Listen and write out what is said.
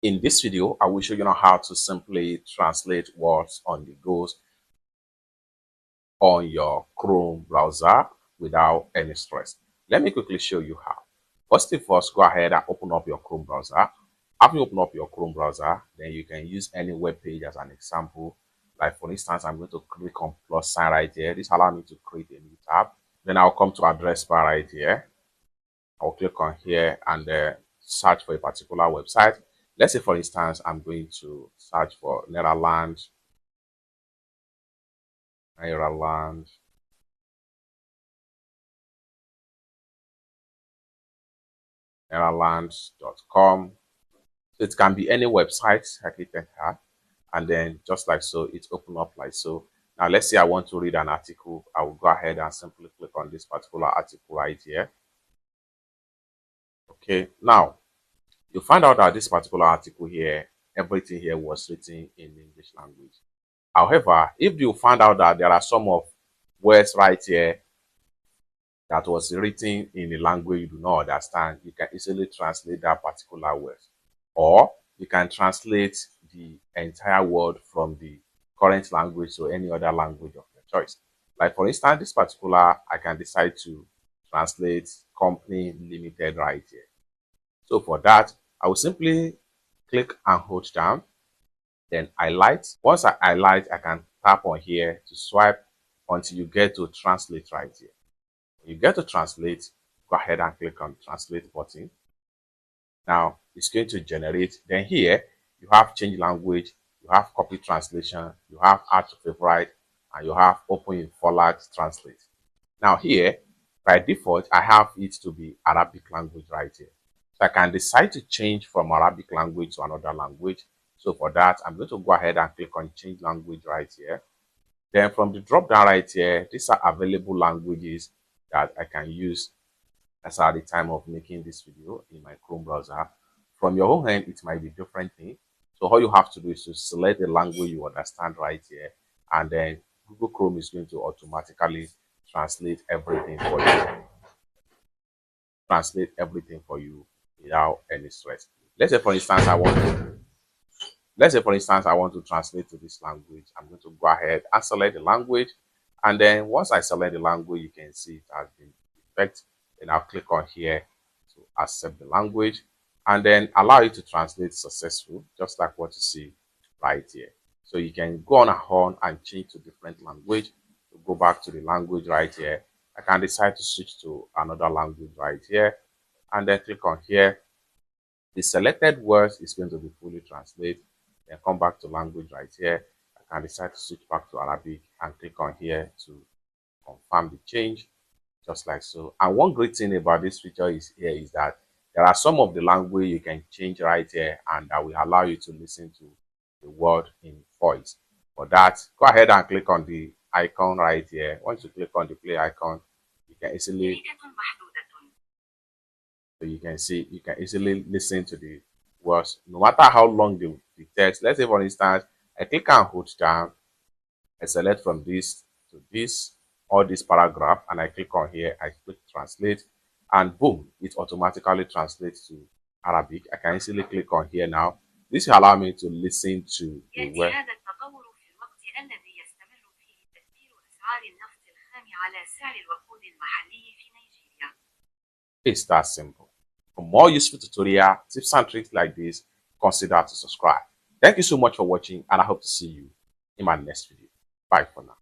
In this video, I will show you how to simply translate words on the go on your Chrome browser without any stress. Let me quickly show you how. First thing first, go ahead and open up your Chrome browser. After you open up your Chrome browser, then you can use any web page as an example. Like for instance, I'm going to click on plus sign right here. This allows me to create a new tab. Then I'll come to address bar right here. I'll click on here and search for a particular website. Let's say, for instance, I'm going to search for Netherlands.com. So it can be any website. I click enter, and then just like so, it open up like so. Now let's say I want to read an article. I will go ahead and simply click on this particular article right here. Okay, now you find out that this particular article here, everything here was written in English language. However, if you find out that there are some of words right here that was written in a language you do not understand, you can easily translate that particular word. Or you can translate the entire word from the current language to any other language of your choice. Like for instance, this particular, I can decide to translate company limited right here. So for that, I will simply click and hold down, then highlight. Once I highlight, I can tap on here to swipe until you get to translate right here. When you get to translate, go ahead and click on translate button. Now it's going to generate. Then here you have change language, you have copy translation, you have add to favorite, and you have open in forward translate. Now here by default I have it to be Arabic language right here. So I can decide to change from Arabic language to another language. So for that, I'm going to go ahead and click on change language right here. Then from the drop down right here, these are available languages that I can use as at the time of making this video in my Chrome browser. From your own end, it might be different thing. So all you have to do is to select the language you understand right here, and then Google Chrome is going to automatically translate everything for you. Translate everything for you without any stress. Let's say for instance I want to translate to this language. I'm going to go ahead and select the language, and then once I select the language, you can see it has been effected. Then I'll click on here to accept the language, and then allow it to translate successful, just like what you see right here. So you can go on and change to different language. To go back to the language right here, I can decide to switch to another language right here, and then click on here. The selected words is going to be fully translated. Then come back to language right here. I can decide to switch back to Arabic and click on here to confirm the change, just like so. And one great thing about this feature is that there are some of the language you can change right here, and that will allow you to listen to the word in voice. For that, go ahead and click on the icon right here. Once you click on the play icon, you can easily listen to the words no matter how long the text. Let's say for instance I click and hold down, I select from this to this or this paragraph, and I click on here, I click translate, and boom, it automatically translates to Arabic. I can easily click on here now. This will allow me to listen to the word. It's that simple. For more useful tutorial, tips and tricks like this, consider to subscribe. Thank you so much for watching, and I hope to see you in my next video. Bye for now.